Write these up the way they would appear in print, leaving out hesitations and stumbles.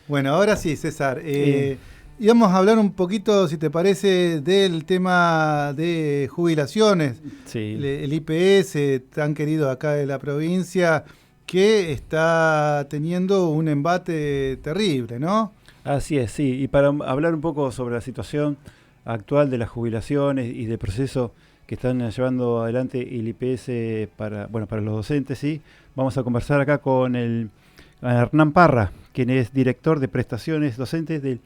Bueno, ahora sí, César. Íbamos a hablar un poquito, si te parece, del tema de jubilaciones. Sí, El IPS, tan querido acá de la provincia, que está teniendo un embate terrible, ¿no? así es, sí. Y para hablar un poco sobre la situación actual de las jubilaciones y del proceso que están llevando adelante el IPS para los docentes, sí, vamos a conversar acá con a Hernán Parra, quien es director de prestaciones docentes del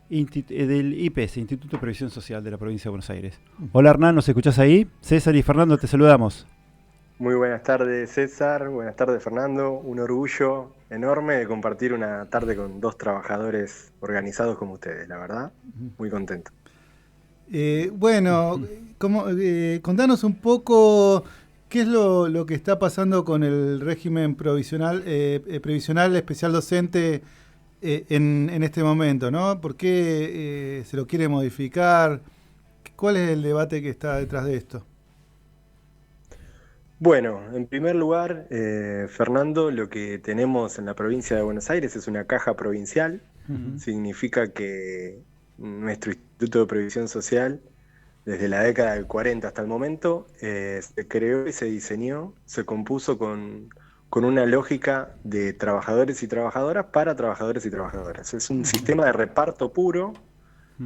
IPS, Instituto de Previsión Social de la provincia de Buenos Aires. Hola Hernán, ¿nos escuchás ahí? César y Fernando, te saludamos. Muy buenas tardes, César. Buenas tardes, Fernando. Un orgullo enorme de compartir una tarde con dos trabajadores organizados como ustedes, la verdad. Muy contento. Bueno, contanos un poco qué es lo que está pasando con el régimen previsional especial docente en este momento, ¿no? ¿Por qué se lo quiere modificar? ¿Cuál es el debate que está detrás de esto? Bueno, en primer lugar, Fernando, lo que tenemos en la provincia de Buenos Aires es una caja provincial. Ujú. Significa que nuestro Instituto de Previsión Social, desde la década del 40 hasta el momento, se creó y se diseñó, se compuso con una lógica de trabajadores y trabajadoras para trabajadores y trabajadoras. Es un Ujú. sistema de reparto puro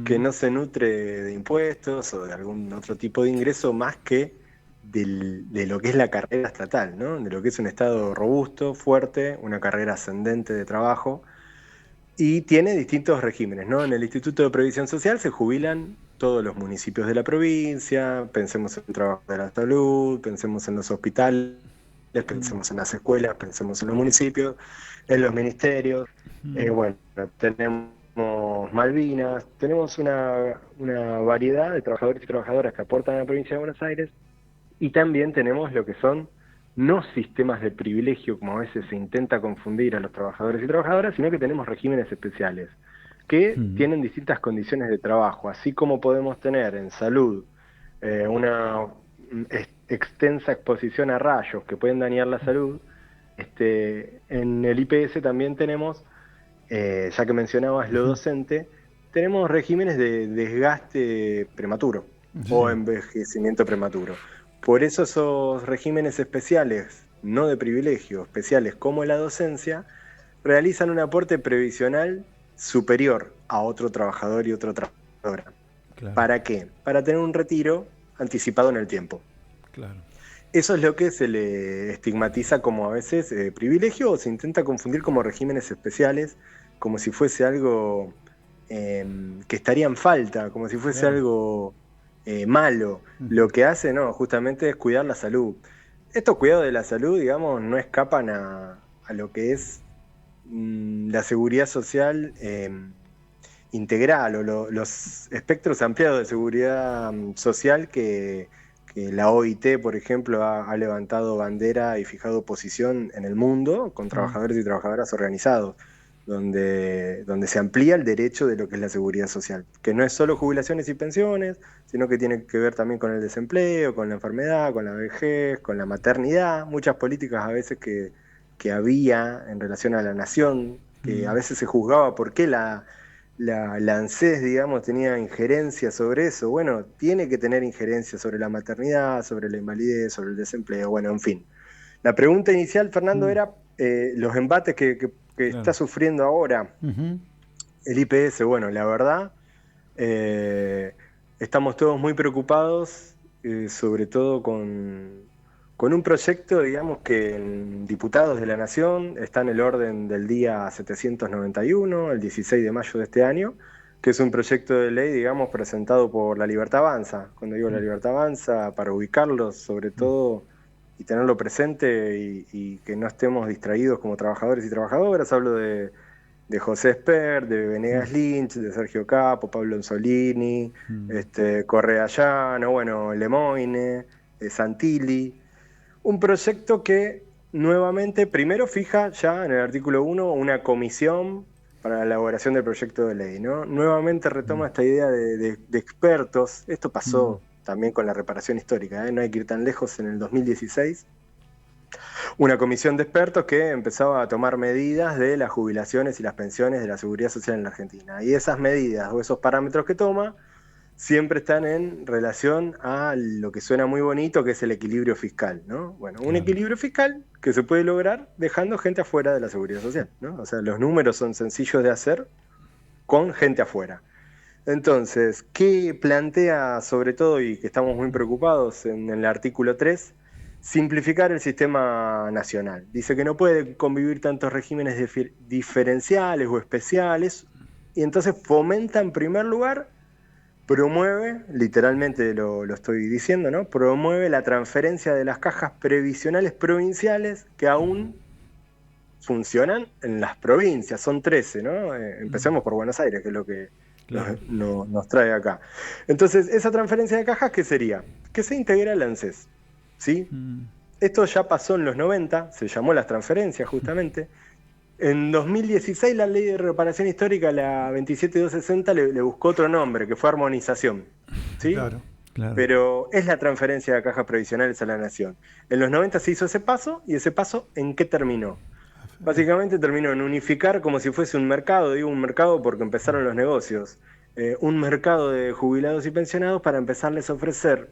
que Ujú. no se nutre de impuestos o de algún otro tipo de ingreso más que de lo que es la carrera estatal, ¿no? De lo que es un Estado robusto, fuerte, una carrera ascendente de trabajo, y tiene distintos regímenes, ¿no? En el Instituto de Previsión Social se jubilan todos los municipios de la provincia, pensemos en el trabajo de la salud, pensemos en los hospitales, Mm. pensemos en las escuelas, pensemos en los municipios, en los ministerios. Mm. Bueno, tenemos Malvinas, tenemos una variedad de trabajadores y trabajadoras que aportan a la provincia de Buenos Aires, y también tenemos lo que son no sistemas de privilegio, como a veces se intenta confundir a los trabajadores y trabajadoras, sino que tenemos regímenes especiales que Mm. tienen distintas condiciones de trabajo, así como podemos tener en salud una extensa exposición a rayos que pueden dañar la salud. En el IPS también tenemos, ya que mencionabas lo Ujú. docente, tenemos regímenes de desgaste prematuro o Sí. envejecimiento prematuro. Por eso esos regímenes especiales, no de privilegio, especiales como la docencia, realizan un aporte previsional superior a otro trabajador y otra trabajadora. Claro, ¿Para qué? Para tener un retiro anticipado en el tiempo. claro. Eso es lo que se le estigmatiza como a veces privilegio, o se intenta confundir como regímenes especiales, como si fuese algo que estaría en falta, como si fuese Claro. algo malo. Ujú. Lo que hace, no, justamente es cuidar la salud. Estos cuidados de la salud, digamos, no escapan a lo que es la seguridad social integral, o los espectros ampliados de seguridad social que la OIT, por ejemplo, ha levantado bandera y fijado posición en el mundo con Mm. trabajadores y trabajadoras organizados, donde se amplía el derecho de lo que es la seguridad social, que no es solo jubilaciones y pensiones, sino que tiene que ver también con el desempleo, con la enfermedad, con la vejez, con la maternidad, muchas políticas a veces que había en relación a la nación, que a Mm. veces se juzgaba por qué la ANSES, digamos, tenía injerencia sobre eso. Bueno, tiene que tener injerencia sobre la maternidad, sobre la invalidez, sobre el desempleo, bueno, en fin. La pregunta inicial, Fernando, Mm. era los embates que está Claro. sufriendo ahora Ujú. el IPS. Bueno, la verdad, eh, estamos todos muy preocupados, sobre todo con un proyecto, digamos, que en Diputados de la Nación está en el orden del día 791, el 16 de mayo de este año, que es un proyecto de ley, digamos, presentado por La Libertad Avanza. Cuando digo La Libertad Avanza, para ubicarlos sobre todo y tenerlo presente, y que no estemos distraídos como trabajadores y trabajadoras, hablo de José Esper, de Mm. Venegas Lynch, de Sergio Capo, Pablo Anzolini, Mm. Correa Llano, bueno, Lemoine, Santilli. Un proyecto que nuevamente, primero fija ya en el artículo 1 una comisión para la elaboración del proyecto de ley, ¿no? Nuevamente retoma esta idea de expertos. Esto Mm. pasó también con la reparación histórica, ¿eh? No hay que ir tan lejos, en el 2016 una comisión de expertos que empezaba a tomar medidas de las jubilaciones y las pensiones de la seguridad social en la Argentina. Y esas medidas o esos parámetros que toma siempre están en relación a lo que suena muy bonito, que es el equilibrio fiscal, ¿no? Bueno, un equilibrio fiscal que se puede lograr dejando gente afuera de la seguridad social, ¿no? O sea, los números son sencillos de hacer con gente afuera. Entonces, ¿qué plantea sobre todo, y que estamos muy preocupados en el artículo 3? Simplificar el sistema nacional. Dice que no puede convivir tantos regímenes diferenciales o especiales, y entonces fomenta en primer lugar, promueve, literalmente lo estoy diciendo, ¿no? Promueve la transferencia de las cajas previsionales provinciales que aún funcionan en las provincias, son 13, ¿no? Empecemos por Buenos Aires, que es lo que nos trae acá. Entonces, esa transferencia de cajas, ¿qué sería? Que se integra el ANSES, ¿sí? Esto ya pasó en los 90, se llamó las transferencias justamente. En 2016 la ley de reparación histórica, la 27260, le buscó otro nombre, que fue armonización, ¿sí? Claro. Pero es la transferencia de cajas previsionales a la nación. En los 90 se hizo ese paso, y ese paso, ¿en qué terminó? Básicamente terminó en unificar como si fuese un mercado, digo un mercado porque empezaron los negocios, un mercado de jubilados y pensionados para empezarles a ofrecer,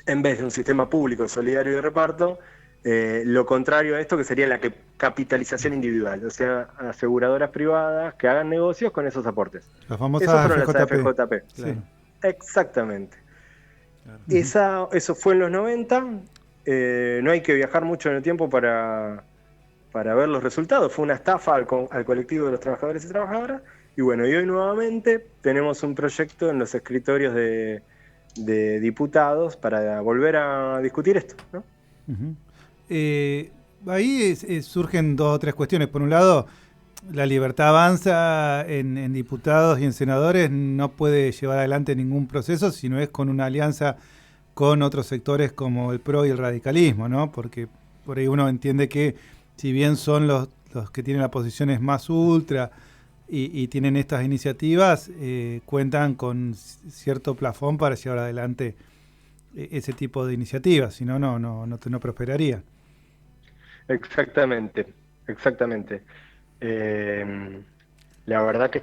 en vez de un sistema público, solidario y de reparto, lo contrario a esto, que sería la capitalización individual, o sea, aseguradoras privadas que hagan negocios con esos aportes. Las famosas Eso fueron las AFJP. AFJP. Sí. Exactamente. Claro. Eso fue en los 90, no hay que viajar mucho en el tiempo para ver los resultados. Fue una estafa al colectivo de los trabajadores y trabajadoras, y bueno, y hoy nuevamente tenemos un proyecto en los escritorios de diputados para volver a discutir esto, ¿no? Ahí surgen dos o tres cuestiones. Por un lado, la libertad avanza en diputados y en senadores no puede llevar adelante ningún proceso si no es con una alianza con otros sectores como el PRO y el radicalismo, ¿no? Porque por ahí uno entiende que si bien son los que tienen las posiciones más ultra y tienen estas iniciativas, cuentan con cierto plafón para llevar adelante ese tipo de iniciativas, si no, no prosperaría. Exactamente. La verdad que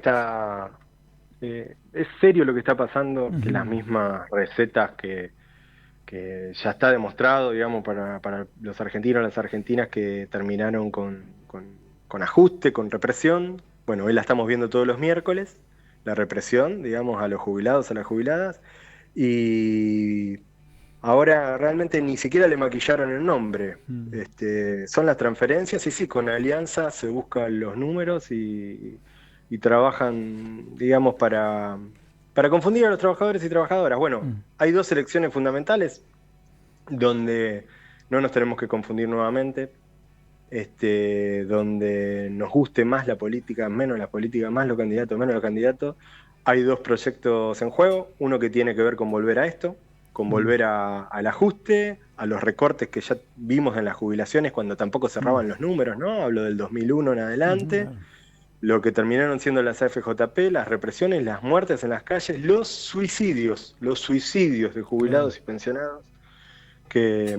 es serio lo que está pasando, que las mismas recetas que ya está demostrado, digamos, para los argentinos, las argentinas que terminaron con ajuste, con represión. Bueno, hoy la estamos viendo todos los miércoles, la represión, digamos, a los jubilados, a las jubiladas, y ahora realmente ni siquiera le maquillaron el nombre. Son las transferencias, y sí, con alianza se buscan los números y trabajan, digamos, para confundir a los trabajadores y trabajadoras. Bueno, hay dos elecciones fundamentales donde no nos tenemos que confundir nuevamente, donde nos guste más la política, menos la política, más los candidatos, menos los candidatos. Hay dos proyectos en juego, uno que tiene que ver con volver a esto, con volver al ajuste, a los recortes que ya vimos en las jubilaciones cuando tampoco cerraban los números, ¿no? Hablo del 2001 en adelante. Lo que terminaron siendo las AFJP, las represiones, las muertes en las calles, los suicidios de jubilados y pensionados, que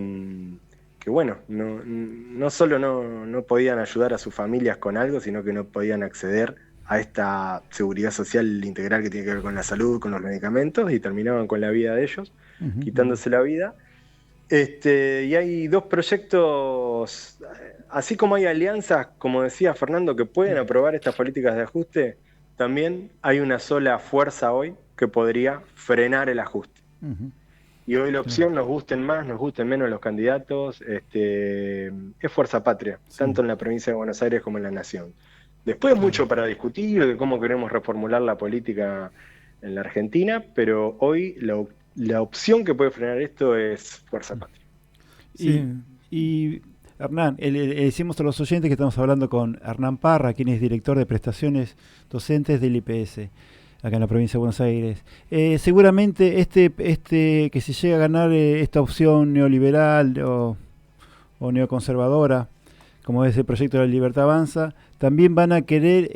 bueno, no solo no podían ayudar a sus familias con algo, sino que no podían acceder a esta seguridad social integral que tiene que ver con la salud, con los medicamentos, y terminaban con la vida de ellos, quitándose la vida. Y hay dos proyectos, así como hay alianzas, como decía Fernando, que pueden aprobar estas políticas de ajuste, también hay una sola fuerza hoy que podría frenar el ajuste. Y hoy la opción, nos gusten más, nos gusten menos los candidatos, es Fuerza Patria, tanto en la provincia de Buenos Aires como en la Nación. Después mucho para discutir de cómo queremos reformular la política en la Argentina, pero hoy la opción que puede frenar esto es Fuerza Patria. Y Hernán, le decimos a los oyentes que estamos hablando con Hernán Parra, quien es director de prestaciones docentes del IPS, acá en la provincia de Buenos Aires. Seguramente que se llega a ganar esta opción neoliberal o neoconservadora, como es el proyecto de la Libertad Avanza, también van a querer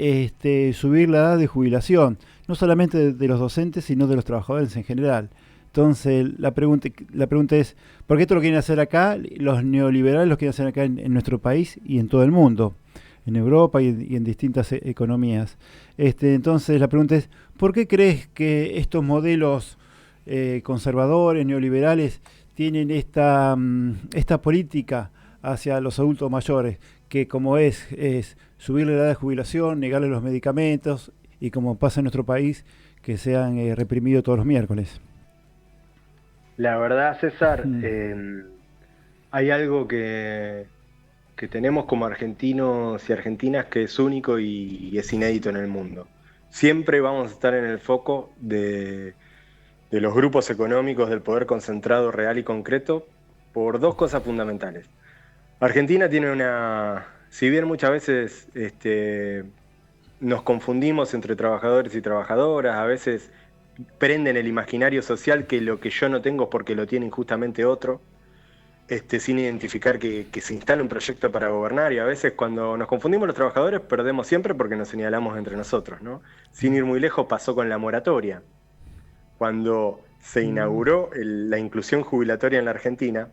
subir la edad de jubilación, no solamente de los docentes, sino de los trabajadores en general. Entonces, la pregunta es, ¿por qué esto lo quieren hacer acá? Los neoliberales lo quieren hacer acá en nuestro país y en todo el mundo, en Europa y en distintas economías. Entonces, la pregunta es, ¿por qué crees que estos modelos conservadores, neoliberales, tienen esta política hacia los adultos mayores, que como es subirle la edad de jubilación, negarle los medicamentos y como pasa en nuestro país, que sean reprimidos todos los miércoles? La verdad, César, Mm. hay algo que tenemos como argentinos y argentinas que es único y es inédito en el mundo. Siempre vamos a estar en el foco de los grupos económicos del poder concentrado real y concreto por dos cosas fundamentales. Argentina tiene si bien muchas veces nos confundimos entre trabajadores y trabajadoras, a veces prenden el imaginario social que lo que yo no tengo es porque lo tiene injustamente otro, sin identificar que se instala un proyecto para gobernar, y a veces cuando nos confundimos los trabajadores perdemos siempre porque nos señalamos entre nosotros, ¿no? Sin ir muy lejos pasó con la moratoria. Cuando se inauguró la inclusión jubilatoria en la Argentina,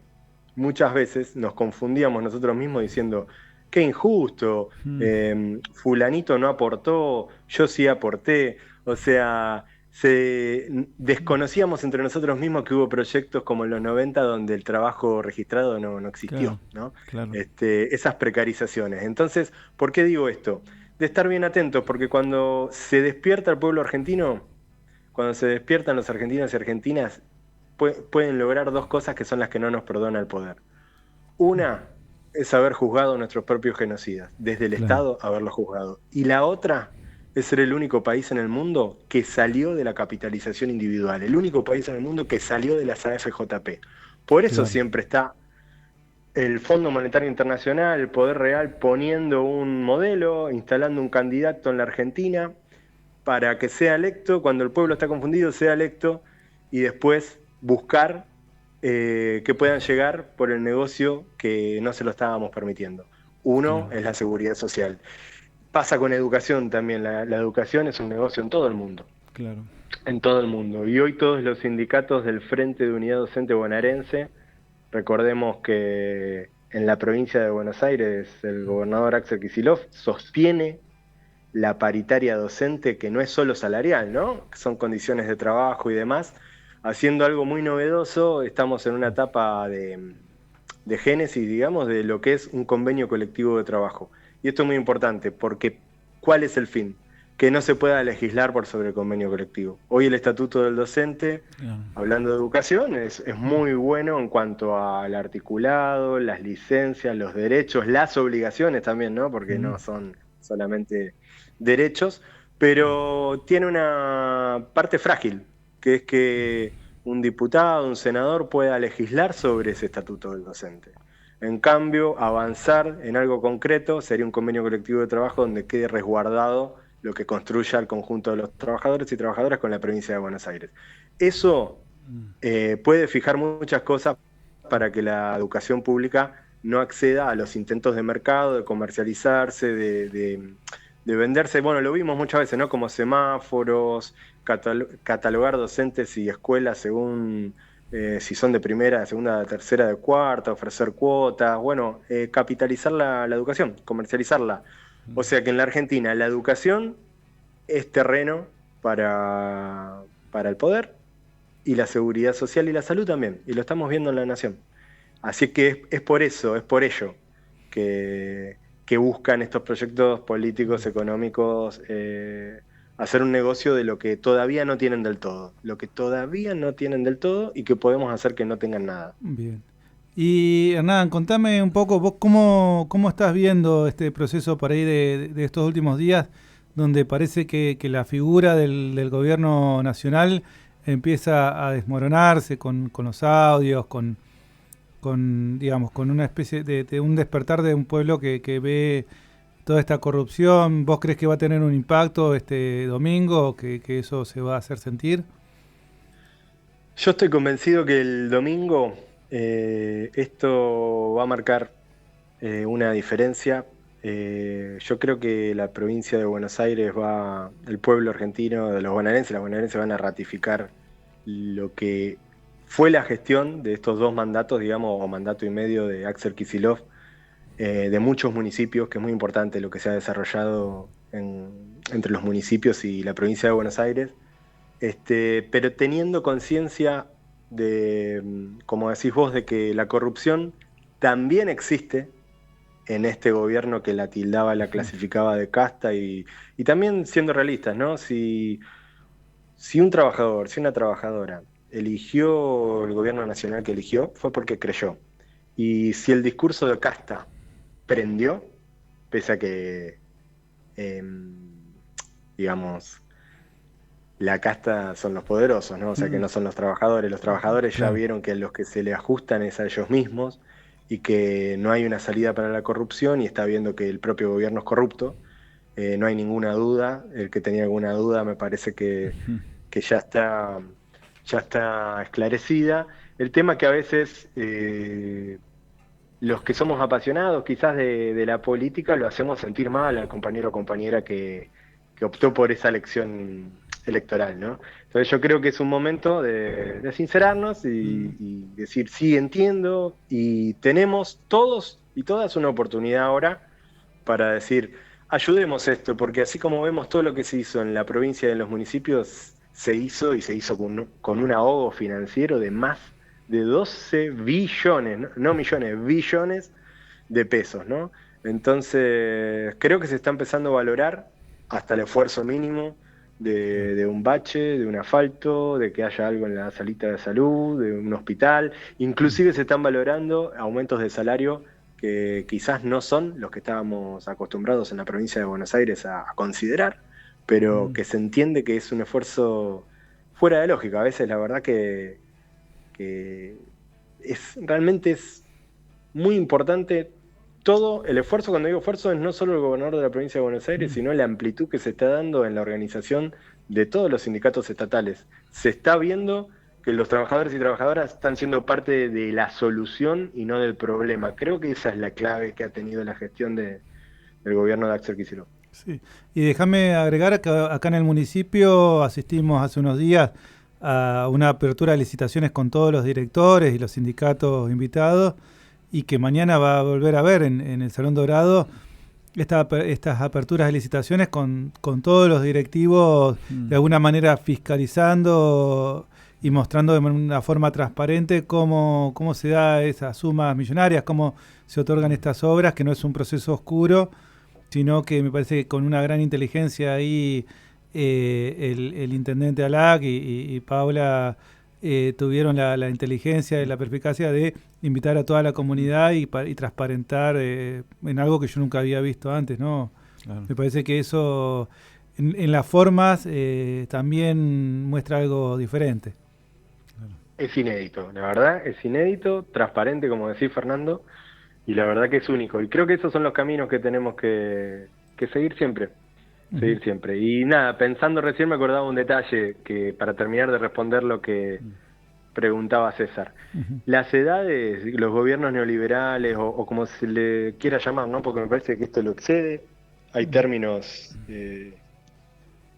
muchas veces nos confundíamos nosotros mismos diciendo, qué injusto, fulanito no aportó, yo sí aporté. O sea, desconocíamos entre nosotros mismos que hubo proyectos como en los 90 donde el trabajo registrado no existió, Claro, ¿no? claro. Esas precarizaciones. Entonces, ¿por qué digo esto? De estar bien atentos, porque cuando se despierta el pueblo argentino, cuando se despiertan los argentinos y argentinas, pueden lograr dos cosas que son las que no nos perdona el poder. Una es haber juzgado a nuestros propios genocidas, desde el Claro. Estado haberlos juzgado. Y la otra es ser el único país en el mundo que salió de la capitalización individual, el único país en el mundo que salió de las AFJP. Por eso Claro. siempre está el Fondo Monetario Internacional, el Poder Real, poniendo un modelo, instalando un candidato en la Argentina para que sea electo, cuando el pueblo está confundido, sea electo, y después buscar que puedan llegar por el negocio que no se lo estábamos permitiendo. Uno Claro. es la seguridad social. Pasa con educación también, la educación es un negocio en todo el mundo, Claro. en todo el mundo. Y hoy todos los sindicatos del Frente de Unidad Docente Bonaerense, recordemos que en la provincia de Buenos Aires el gobernador Axel Kicillof sostiene la paritaria docente, que no es solo salarial, ¿no? Son condiciones de trabajo y demás. Haciendo algo muy novedoso, estamos en una etapa de génesis, digamos, de lo que es un convenio colectivo de trabajo. Y esto es muy importante, porque ¿cuál es el fin? Que no se pueda legislar por sobre el convenio colectivo. Hoy el Estatuto del Docente, Claro. hablando de educación, es muy bueno en cuanto al articulado, las licencias, los derechos, las obligaciones también, ¿no? Porque no son solamente derechos, pero tiene una parte frágil, que es que un diputado, un senador pueda legislar sobre ese estatuto del docente. En cambio, avanzar en algo concreto sería un convenio colectivo de trabajo donde quede resguardado lo que construya el conjunto de los trabajadores y trabajadoras con la provincia de Buenos Aires. Eso puede fijar muchas cosas para que la educación pública no acceda a los intentos de mercado, de comercializarse, de venderse. Bueno, lo vimos muchas veces, ¿no? Como semáforos, catalogar docentes y escuelas según si son de primera, de segunda, de tercera, de cuarta, ofrecer cuotas, bueno, capitalizar la educación, comercializarla. O sea que en la Argentina la educación es terreno para el poder, y la seguridad social y la salud también, y lo estamos viendo en la nación. Así que es por eso, es por ello que buscan estos proyectos políticos, económicos, hacer un negocio de lo que todavía no tienen del todo, lo que todavía no tienen del todo y que podemos hacer que no tengan nada. Bien. Y Hernán, contame un poco, vos cómo estás viendo este proceso por ahí de estos últimos días, donde parece que la figura del gobierno nacional empieza a desmoronarse con los audios, digamos, con una especie de un despertar de un pueblo que ve toda esta corrupción. ¿Vos crees que va a tener un impacto este domingo, que eso se va a hacer sentir? Yo estoy convencido que el domingo esto va a marcar una diferencia. Yo creo que la provincia de Buenos Aires el pueblo argentino, de los bonaerenses, las bonaerenses van a ratificar lo que fue la gestión de estos 2 mandatos, digamos, o mandato y medio de Axel Kicillof, de muchos municipios, que es muy importante lo que se ha desarrollado entre los municipios y la provincia de Buenos Aires, pero teniendo conciencia de, como decís vos, de que la corrupción también existe en este gobierno que la tildaba, la clasificaba de casta, y también siendo realistas, ¿no? Si un trabajador, si una trabajadora eligió el gobierno nacional que eligió, fue porque creyó. Y si el discurso de casta prendió, pese a que, digamos, la casta son los poderosos, ¿no? O sea, que no son los trabajadores. Los trabajadores ya vieron que los que se le ajustan es a ellos mismos y que no hay una salida para la corrupción, y está viendo que el propio gobierno es corrupto. No hay ninguna duda. El que tenía alguna duda me parece que ya está esclarecida. El tema que a veces los que somos apasionados quizás de la política lo hacemos sentir mal al compañero o compañera que optó por esa elección electoral, ¿no? Entonces yo creo que es un momento de sincerarnos y decir, sí, entiendo, y tenemos todos y todas una oportunidad ahora para decir, ayudemos esto, porque así como vemos todo lo que se hizo en la provincia y en los municipios, se hizo con un ahogo financiero de más de 12 billones, no millones, billones de pesos, ¿no? Entonces, creo que se está empezando a valorar hasta el esfuerzo mínimo de un bache, de un asfalto, de que haya algo en la salita de salud, de un hospital. Inclusive se están valorando aumentos de salario que quizás no son los que estábamos acostumbrados en la provincia de Buenos Aires a considerar, pero que se entiende que es un esfuerzo fuera de lógica. A veces la verdad que realmente es muy importante todo el esfuerzo. Cuando digo esfuerzo, es no solo el gobernador de la provincia de Buenos Aires, sino la amplitud que se está dando en la organización de todos los sindicatos estatales. Se está viendo que los trabajadores y trabajadoras están siendo parte de la solución y no del problema. Creo que esa es la clave que ha tenido la gestión del gobierno de Axel Kicillof. Sí. Y déjame agregar que acá en el municipio asistimos hace unos días a una apertura de licitaciones con todos los directores y los sindicatos invitados, y que mañana va a volver a ver en el Salón Dorado estas aperturas de licitaciones con todos los directivos de alguna manera fiscalizando y mostrando de una forma transparente cómo se da esas sumas millonarias, cómo se otorgan estas obras, que no es un proceso oscuro, sino que me parece que con una gran inteligencia ahí el intendente Alac y Paula tuvieron la inteligencia y la perspicacia de invitar a toda la comunidad y transparentar en algo que yo nunca había visto antes, ¿no? Claro. Me parece que eso en las formas también muestra algo diferente. Claro. Es inédito, la verdad, es inédito, transparente, como decís, Fernando, y la verdad que es único. Y creo que esos son los caminos que tenemos que seguir siempre. Seguir siempre. Y nada, pensando recién me acordaba un detalle que para terminar de responder lo que preguntaba César. Las edades, los gobiernos neoliberales o como se le quiera llamar, ¿no? Porque me parece que esto lo excede. Hay términos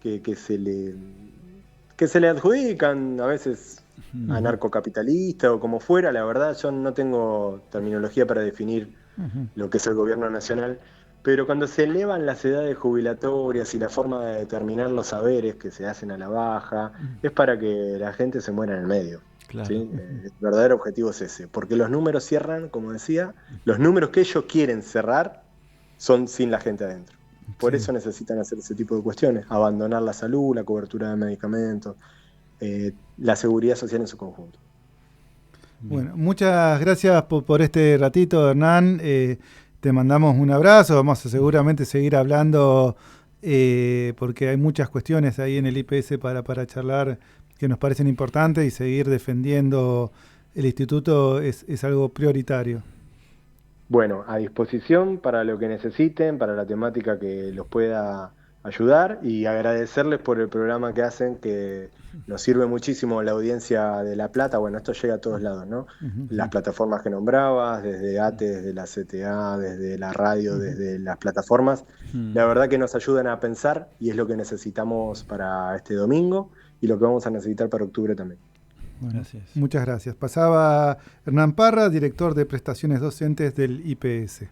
que se le adjudican a veces anarcocapitalista o como fuera. La verdad, yo no tengo terminología para definir lo que es el gobierno nacional. Pero cuando se elevan las edades jubilatorias y la forma de determinar los saberes que se hacen a la baja, es para que la gente se muera en el medio. Claro. ¿Sí? El verdadero objetivo es ese. Porque los números cierran, como decía, los números que ellos quieren cerrar son sin la gente adentro. Por eso necesitan hacer ese tipo de cuestiones. Abandonar la salud, la cobertura de medicamentos, la seguridad social en su conjunto. Bueno, muchas gracias por este ratito, Hernán. Te mandamos un abrazo, vamos a seguramente seguir hablando porque hay muchas cuestiones ahí en el IPS para charlar que nos parecen importantes, y seguir defendiendo el instituto es algo prioritario. Bueno, a disposición para lo que necesiten, para la temática que los pueda ayudar, y agradecerles por el programa que hacen, que nos sirve muchísimo la audiencia de La Plata. Bueno, esto llega a todos lados, ¿no? Las plataformas que nombrabas, desde ATE, desde la CTA, desde la radio, desde las plataformas, la verdad que nos ayudan a pensar, y es lo que necesitamos para este domingo y lo que vamos a necesitar para octubre también. Bueno, Gracias. muchas gracias. Pasaba Hernán Parra, director de prestaciones docentes del IPS.